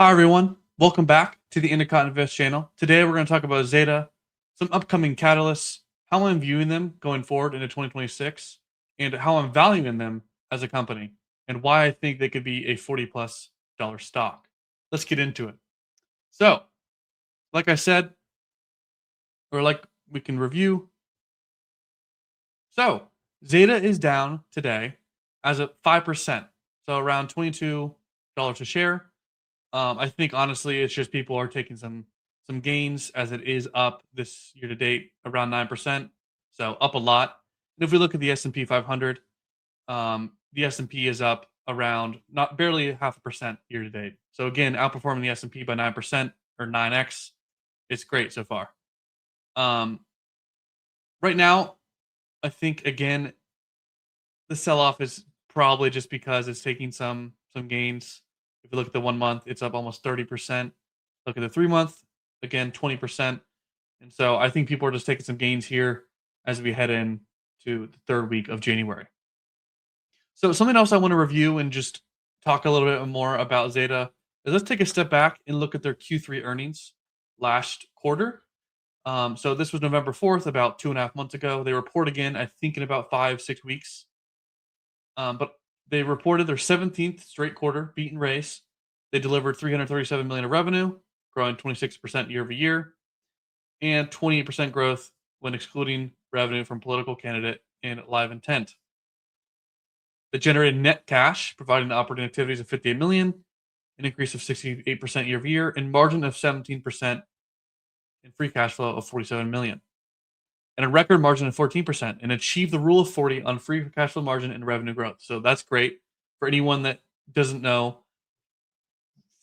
Hi everyone, welcome back to the Endicott Invest channel. Today we're going to talk about Zeta, some upcoming catalysts, how I'm viewing them going forward into 2026, and how I'm valuing them as a company, and why I think they could be a $40+ stock. Let's get into it. So, like I said, or like we can review. So, Zeta is down today as of 5%, so around $22 a share. I think honestly, it's just people are taking some gains as it is up this year to date around 9%, so up a lot. And if we look at the S&P 500, the S&P is up around not barely 0.5% year to date. So again, outperforming the S&P by 9% or 9x. It's great so far. Um, right now, I think again the sell off is probably just because it's taking some gains. If you look at the 1 month, it's up almost 30%. Look at the 3 month, again 20%. And so I think people are just taking some gains here as we head in to the third week of January. So something else I want to review and just talk a little bit more about Zeta is let's take a step back and look at their Q3 earnings last quarter. So this was November 4th, about 2.5 months ago. They report again, I think, in about 5-6 weeks. But they reported their 17th straight quarter beat and raise. They delivered 337 million of revenue, growing 26% year over year, and 28% growth when excluding revenue from political candidate and live intent. They generated net cash providing operating activities of 58 million, an increase of 68% year over year, and margin of 17%, and free cash flow of 47 million. And a record margin of 14%, and achieved the rule of 40 on free cash flow margin and revenue growth. So that's great. For anyone that doesn't know,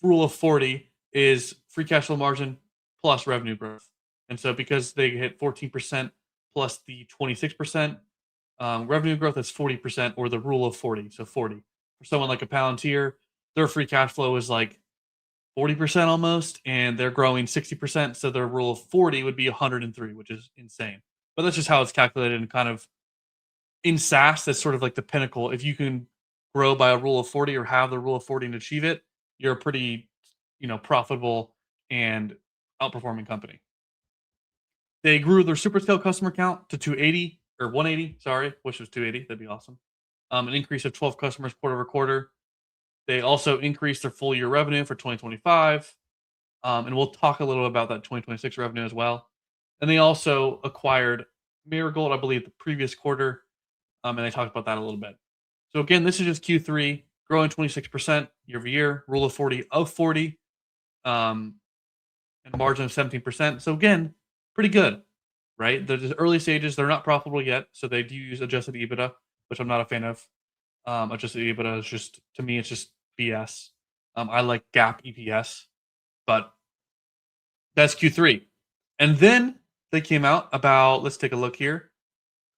rule of 40 is free cash flow margin plus revenue growth. And so because they hit 14% plus the 26% revenue growth, is 40%, or the rule of 40. So 40. For someone like a Palantir, their free cash flow is like 40% almost, and they're growing 60%. So their rule of 40 would be 103, which is insane. But that's just how it's calculated, and kind of in SaaS, that's sort of like the pinnacle. If you can grow by a rule of 40 or have the rule of 40 and achieve it, you're a pretty, profitable and outperforming company. They grew their super scale customer count to 280 or 180. Sorry, wish it was 280. That'd be awesome. An increase of 12 customers quarter over quarter. They also increased their full year revenue for 2025. And we'll talk a little about that 2026 revenue as well. And they also acquired Marigold, I believe, the previous quarter. And they talked about that a little bit. So again, this is just Q3, growing 26% year over year, rule of 40 of 40, and margin of 17%. So again, pretty good, right? They're just early stages. They're not profitable yet. So they do use adjusted EBITDA, which I'm not a fan of. Adjusted EBITDA is just, to me, it's just BS. I like GAAP EPS, but that's Q3. And then they came out about, let's take a look here.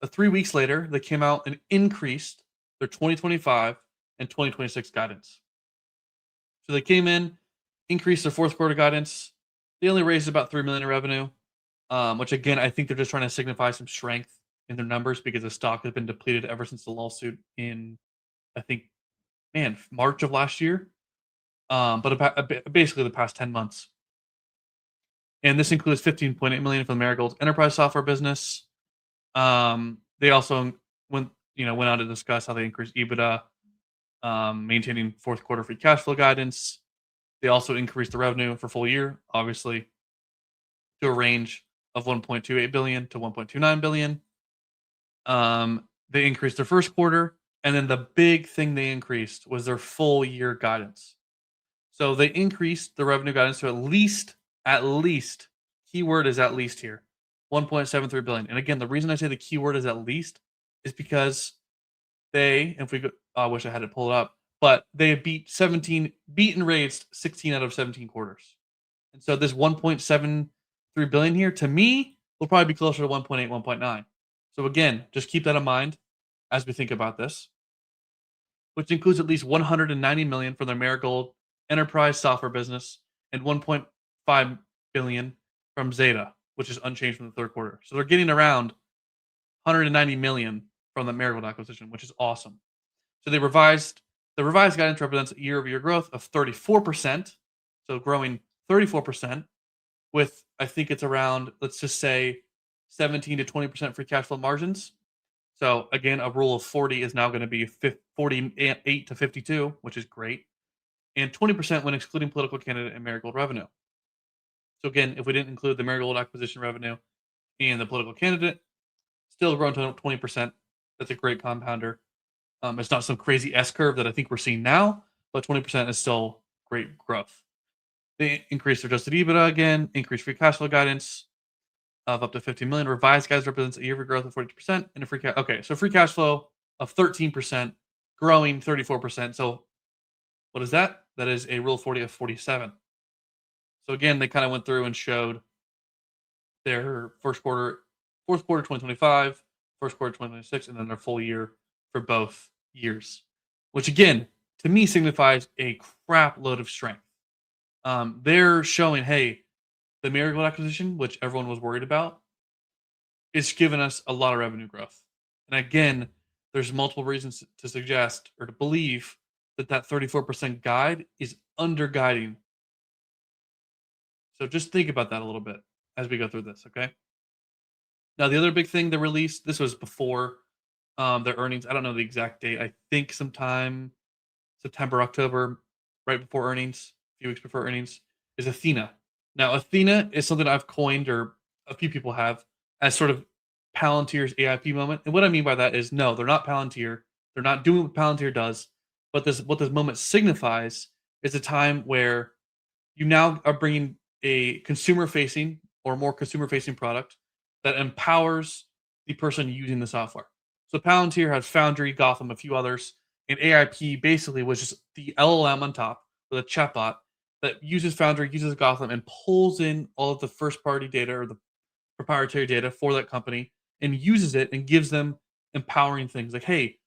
3 weeks later, they came out and increased their 2025 and 2026 guidance. So they came in, increased their fourth quarter guidance. They only raised about 3 million in revenue, which again, I think they're just trying to signify some strength in their numbers because the stock has been depleted ever since the lawsuit in, I think, March of last year. But basically the past 10 months. And this includes 15.8 million for the Marigold enterprise software business. They also went on to discuss how they increased EBITDA, maintaining fourth quarter free cash flow guidance. They also increased the revenue for full year, obviously, to a range of 1.28 billion to 1.29 billion. They increased their first quarter, and then the big thing they increased was their full year guidance. So they increased the revenue guidance to at least, keyword is at least here, 1.73 billion. And again, the reason I say the keyword is at least is because I wish I had it pulled up, but they beat and raised 16 out of 17 quarters. And so this 1.73 billion here, to me, will probably be closer to 1.8, 1.9. So again, just keep that in mind as we think about this, which includes at least 190 million for their Marigold enterprise software business and 1.5 billion from Zeta, which is unchanged from the third quarter. So they're getting around 190 million from the Marigold acquisition, which is awesome. So the revised guidance represents a year-over-year growth of 34%. So growing 34% with, I think it's around, let's just say 17 to 20% free cash flow margins. So again, a rule of 40 is now going to be 48 to 52, which is great. And 20% when excluding political candidate and Marigold revenue. So again, if we didn't include the Marigold acquisition revenue and the political candidate, still growing to 20%. That's a great compounder. It's not some crazy S curve that I think we're seeing now, but 20% is still great growth. They increased their adjusted EBITDA again, increased free cash flow guidance of up to 50 million. Revised guidance represents a year-over-year growth of 40% and a free cash. Okay, so free cash flow of 13%, growing 34%. So what is that? That is a rule of 40 of 47. So again, they kind of went through and showed their first quarter, fourth quarter 2025, first quarter 2026, and then their full year for both years, which again, to me, signifies a crap load of strength. They're showing, hey, the Marigold acquisition, which everyone was worried about, is giving us a lot of revenue growth. And again, there's multiple reasons to suggest or to believe that that 34% guide is under guiding. So just think about that a little bit as we go through this, okay? Now, the other big thing they released, this was before their earnings. I don't know the exact date. I think sometime September, October, right before earnings, a few weeks before earnings, is Athena. Now, Athena is something I've coined, or a few people have, as sort of Palantir's AIP moment. And what I mean by that is, no, they're not Palantir. They're not doing what Palantir does. But what this moment signifies is a time where you now are bringing a consumer-facing or more consumer-facing product that empowers the person using the software. So Palantir has Foundry, Gotham, a few others, and AIP basically was just the LLM on top with a chatbot that uses Foundry, uses Gotham, and pulls in all of the first-party data or the proprietary data for that company and uses it and gives them empowering things like, hey,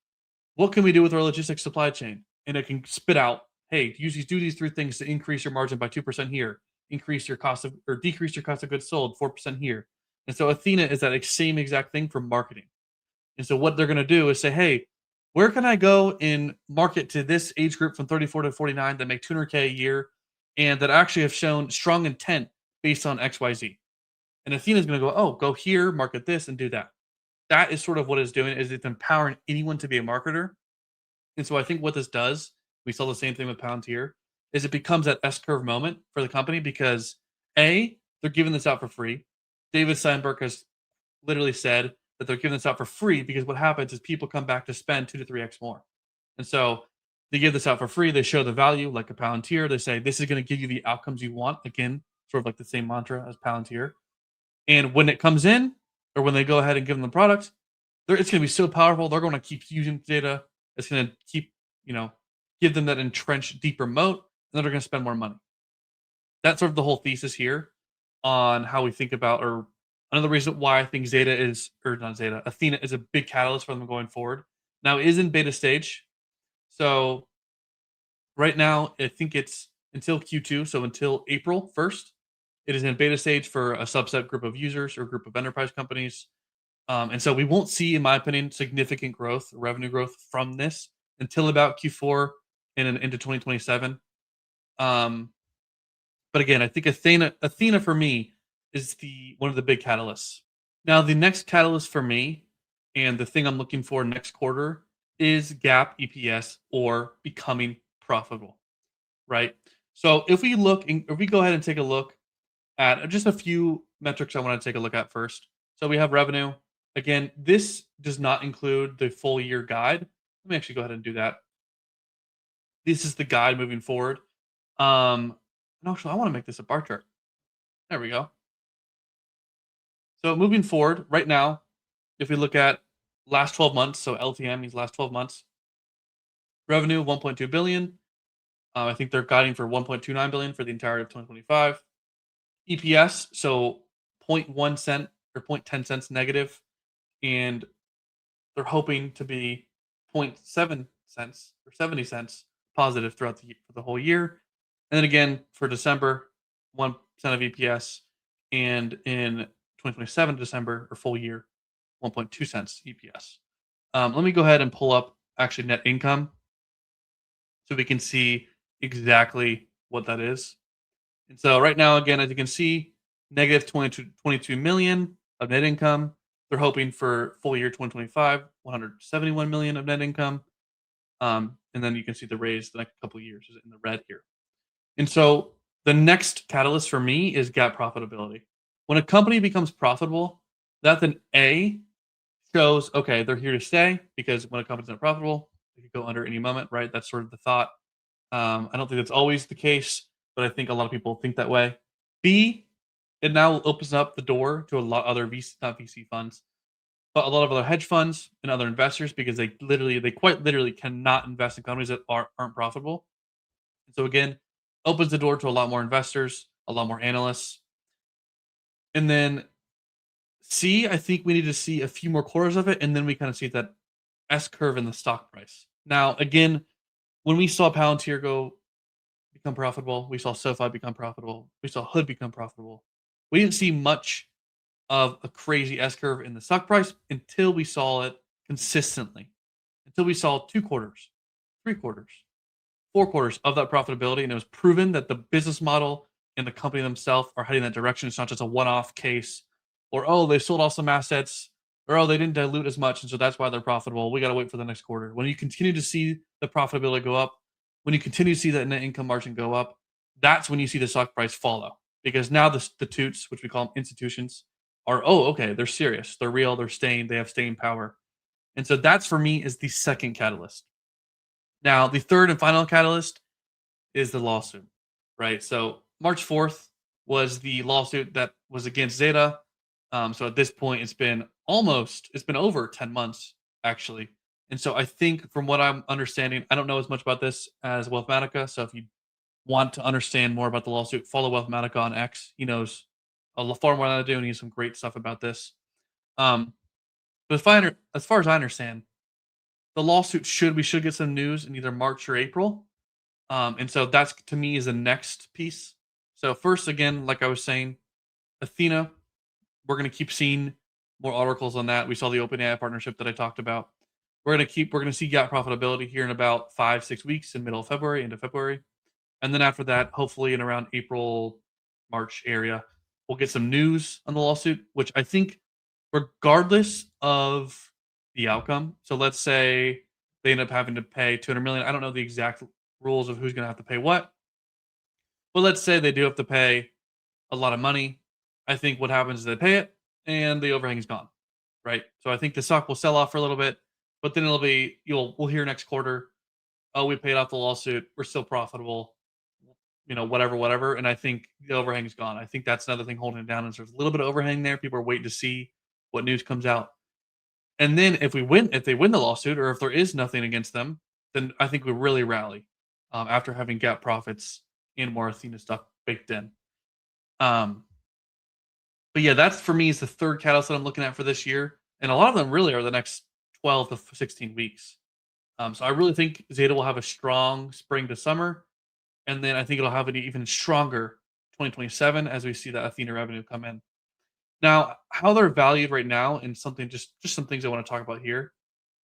what can we do with our logistics supply chain? And it can spit out, hey, do these three things to increase your margin by 2% here, increase your cost of, or decrease your cost of goods sold 4% here. And so Athena is that same exact thing for marketing. And so what they're going to do is say, hey, where can I go and market to this age group from 34 to 49 that make 200K a year and that actually have shown strong intent based on XYZ? And Athena's going to go, oh, go here, market this, and do that. That is sort of what it's doing, is it's empowering anyone to be a marketer. And so I think what this does, we saw the same thing with Palantir, is it becomes that S curve moment for the company because A, they're giving this out for free. David Steinberg has literally said that they're giving this out for free because what happens is people come back to spend 2 to 3x more. And so they give this out for free. They show the value like a Palantir. They say this is going to give you the outcomes you want. Again, sort of like the same mantra as Palantir. And when it comes in, or when they go ahead and give them the product, it's going to be so powerful. They're going to keep using data. It's going to keep, give them that entrenched, deeper moat, and then they're going to spend more money. That's sort of the whole thesis here on how we think about, or another reason why I think Zeta is, or not Zeta, Athena is a big catalyst for them going forward. Now, it is in beta stage. So right now, I think it's until Q2, so until April 1st. It is in beta stage for a subset group of users or group of enterprise companies. And so we won't see, in my opinion, significant growth, revenue growth from this until about Q4 and into 2027. But again, I think Athena for me is one of the big catalysts. Now, the next catalyst for me, and the thing I'm looking for next quarter, is GAAP EPS or becoming profitable, right? So if we go ahead and take a look at just a few metrics I want to take a look at first. So we have revenue. Again, this does not include the full year guide. Let me actually go ahead and do that. This is the guide moving forward. And actually, I want to make this a bar chart. There we go. So moving forward, right now, if we look at last 12 months, so LTM means last 12 months, revenue 1.2 billion. I think they're guiding for 1.29 billion for the entirety of 2025. EPS, so 0.1 cent or 0.10 cents negative, and they're hoping to be 0.7 cents or 70 cents positive throughout the whole year. And then again for December, 1 cent of EPS, and in 2027 December or full year, 1.2 cents EPS. Let me go ahead and pull up actually net income so we can see exactly what that is. And so right now, again, as you can see, negative 22 million of net income. They're hoping for full year 2025, 171 million of net income. And then you can see the raise the next couple of years is in the red here. And so the next catalyst for me is gap profitability. When a company becomes profitable, that's an A shows, okay, they're here to stay because when a company's not profitable, they could go under any moment, right? That's sort of the thought. I don't think that's always the case, but I think a lot of people think that way. B, it now opens up the door to a lot other VC, not VC funds, but a lot of other hedge funds and other investors because they quite literally cannot invest in companies that aren't profitable. And so again, opens the door to a lot more investors, a lot more analysts. And then C, I think we need to see a few more quarters of it, and then we kind of see that S curve in the stock price. Now, again, when we saw Palantir become profitable, we saw SoFi become profitable, we saw Hood become profitable. We didn't see much of a crazy S curve in the stock price until we saw it consistently, until we saw 2 quarters, 3 quarters, 4 quarters of that profitability, and it was proven that the business model and the company themselves are heading that direction. It's not just a one-off case, or oh, they sold off some assets, or oh, they didn't dilute as much, and so that's why they're profitable. We got to wait for the next quarter. When you continue to see the profitability go up, when you continue to see that net income margin go up, that's when you see the stock price follow. Because now the toots, which we call them institutions, are oh, okay, they're serious, they're real, they're staying, they have staying power, and so that's for me is the second catalyst. Now, the third and final catalyst is the lawsuit, right? So March 4th was the lawsuit that was against Zeta. So at this point, it's been over 10 months actually. And so I think from what I'm understanding, I don't know as much about this as Wealthmatica. So if you want to understand more about the lawsuit, follow Wealthmatica on X. He knows far more than I do, and he has some great stuff about this. Um, but as far as I understand, the lawsuit we should get some news in either March or April. And so that's to me is the next piece. So first, again, like I was saying, Athena, we're going to keep seeing more articles on that. We saw the OpenAI partnership that I talked about. We're going to see gap profitability here in about 5-6 weeks in middle of February, into February. And then after that, hopefully in around April, March area, we'll get some news on the lawsuit, which I think regardless of the outcome. So let's say they end up having to pay 200 million. I don't know the exact rules of who's going to have to pay what, but let's say they do have to pay a lot of money. I think what happens is they pay it and the overhang is gone, right? So I think the stock will sell off for a little bit, but then we'll hear next quarter, oh, we paid off the lawsuit, we're still profitable, whatever. And I think the overhang is gone. I think that's another thing holding it down. Is there's a little bit of overhang there. People are waiting to see what news comes out. And then if they win the lawsuit, or if there is nothing against them, then I think we really rally after having gap profits and more Athena stuff baked in. Um, but yeah, that's for me is the third catalyst that I'm looking at for this year, and a lot of them really are the next 12 to 16 weeks. So I really think Zeta will have a strong spring to summer, and then I think it'll have an even stronger 2027 as we see that Athena revenue come in. Now, how they're valued right now, and something just some things I want to talk about here.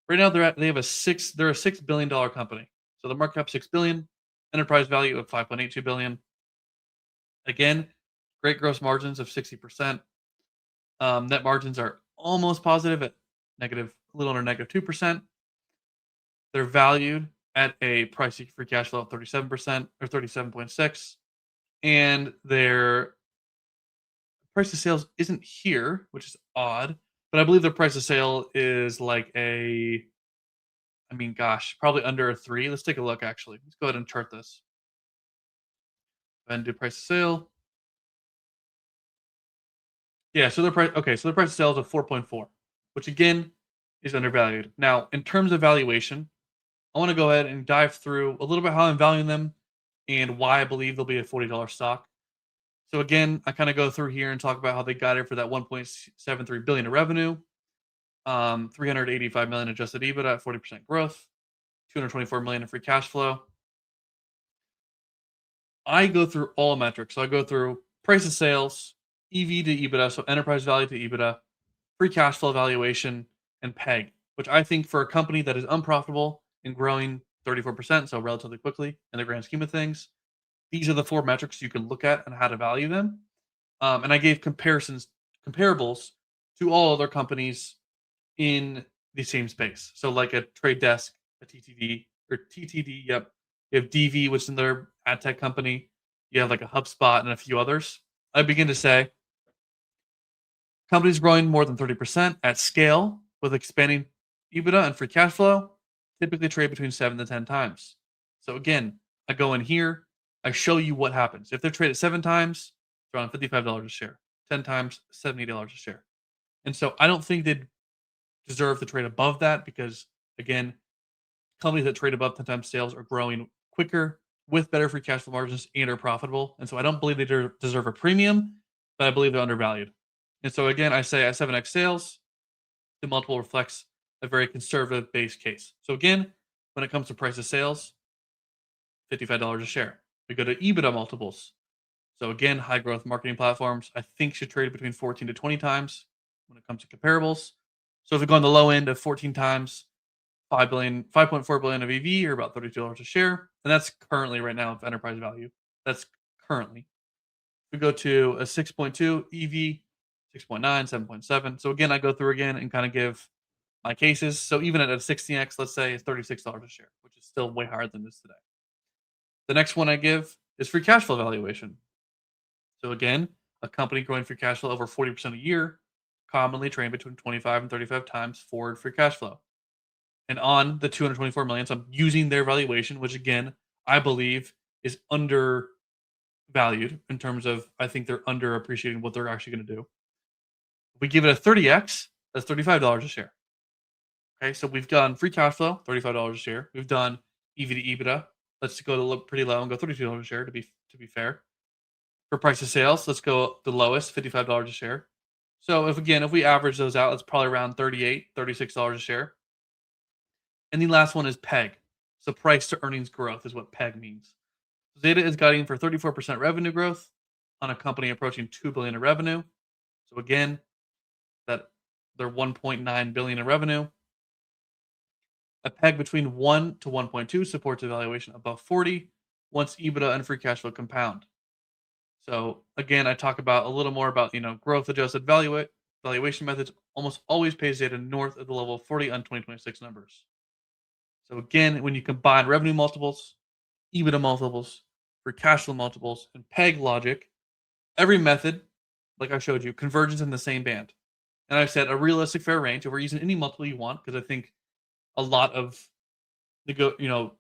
Right now, they're a $6 billion company. So the market cap 6 billion, enterprise value of 5.82 billion. Again, great gross margins of 60%. Net margins are almost positive at a little under -2%. They're valued at a price to free cash flow of 37% or 37.6, and their price to sales isn't here, which is odd. But I believe their price to sale is probably under a 3. Let's take a look. Actually, let's go ahead and chart this. Go ahead and do price to sale. Yeah, so their price. Okay, so their price to sale is of 4.4, which again is undervalued. Now, in terms of valuation, I want to go ahead and dive through a little bit how I'm valuing them and why I believe they'll be a $40 stock. So again, I kind of go through here and talk about how they got it for that 1.73 billion in revenue, 385 million adjusted EBITDA at 40% growth, 224 million in free cash flow. I go through all metrics. So I go through price of sales, EV to EBITDA, so enterprise value to EBITDA, free cash flow valuation, and PEG, which I think for a company that is unprofitable and growing 34%, so relatively quickly in the grand scheme of things, these are the 4 metrics you can look at and how to value them. And I gave comparables to all other companies in the same space. So like a Trade Desk, a TTD or TTD, yep. You have DV, which is another ad tech company. You have like a HubSpot and a few others. I begin to say companies growing more than 30% at scale with expanding EBITDA and free cash flow typically trade between 7 to 10 times. So again, I go in here, I show you what happens. If they're traded 7 times, it's around $55 a share. 10 times, $70 a share. And so I don't think they'd deserve to trade above that because, again, companies that trade above 10 times sales are growing quicker with better free cash flow margins and are profitable. And so I don't believe they deserve a premium, but I believe they're undervalued. And so again, I say at 7x sales, the multiple reflects a very conservative base case. So again, when it comes to price of sales, $55 a share. We go to EBITDA multiples. So again, high growth marketing platforms, I think should trade between 14 to 20 times when it comes to comparables. So if we go on the low end of 14 times, 5.4 billion of EV, or about $32 a share. And that's currently right now of enterprise value. That's currently. We go to a 6.2 EV, 6.9, 7.7. So again, I go through again and kind of give my cases. So even at a 16x, let's say it's $36 a share, which is still way higher than this today. The next one I give is free cash flow valuation. So again, a company growing free cash flow over 40% a year commonly trade between 25 and 35 times forward free cash flow. And on the 224 million, so I'm using their valuation, which again, I believe is undervalued in terms of I think they're underappreciating what they're actually going to do. If we give it a 30x, that's $35 a share. Okay, so we've done free cash flow, $35 a share. We've done EV to EBITDA. Let's go to look pretty low and go $32 a share to be fair. For price of sales, let's go the lowest, $55 a share. So if we average those out, it's probably around $38, $36 a share. And the last one is PEG. So price to earnings growth is what PEG means. Zeta is guiding for 34% revenue growth on a company approaching 2 billion in revenue. So again, that they're 1.9 billion in revenue. A PEG between 1 to 1.2 supports a valuation above 40 once EBITDA and free cash flow compound. So again, I talk about a little more about growth adjusted valuation methods almost always pays Zeta north of the level of 40 on 2026 numbers. So again, when you combine revenue multiples, EBITDA multiples, free cash flow multiples, and PEG logic, every method, like I showed you, converges in the same band. And I've said a realistic fair range, and we're using any multiple you want, because I think a lot of the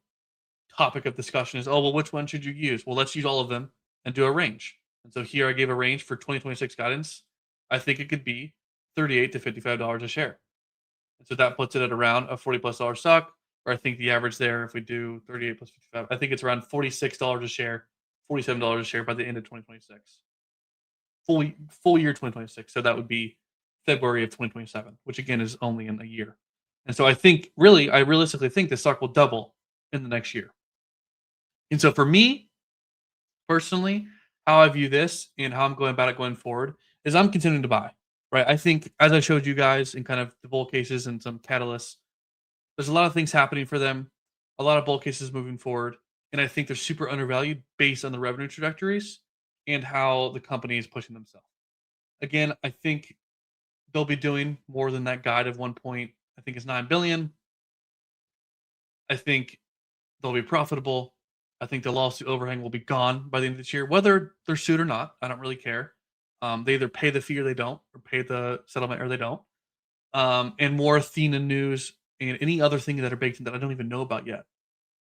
topic of discussion is, oh, well, which one should you use? Well, let's use all of them and do a range. And so here I gave a range for 2026 guidance. I think it could be $38 to $55 a share. And so that puts it at around a $40+ stock. Or I think the average there, if we do 38 plus 55, I think it's around $46 a share, $47 a share by the end of 2026. Full year 2026. So that would be February of 2027, which again is only in a year. And so I realistically think the stock will double in the next year. And so for me, personally, how I view this and how I'm going about it going forward is I'm continuing to buy, right? I think as I showed you guys in kind of the bull cases and some catalysts, there's a lot of things happening for them, a lot of bull cases moving forward, and I think they're super undervalued based on the revenue trajectories and how the company is pushing themselves. Again, I think they'll be doing more than that guide of 1.9 billion. I think they'll be profitable. I think the lawsuit overhang will be gone by the end of this year, whether they're sued or not. I don't really care. They either pay the fee or they don't, or pay the settlement or they don't. And more Athena news and any other thing that are baked in that I don't even know about yet,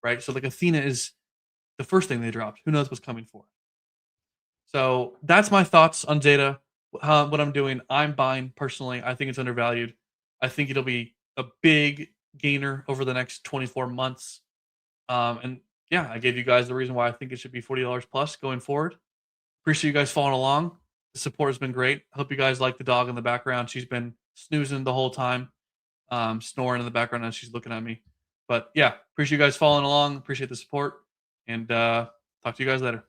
right? So like Athena is the first thing they dropped. Who knows what's coming for? So that's my thoughts on Zeta. What I'm doing, I'm buying personally. I think it's undervalued. I think it'll be a big gainer over the next 24 months. And yeah, I gave you guys the reason why I think it should be $40 plus going forward. Appreciate you guys following along. The support has been great. Hope you guys like the dog in the background. She's been snoozing the whole time, snoring in the background as she's looking at me. But yeah, appreciate you guys following along. Appreciate the support. And talk to you guys later.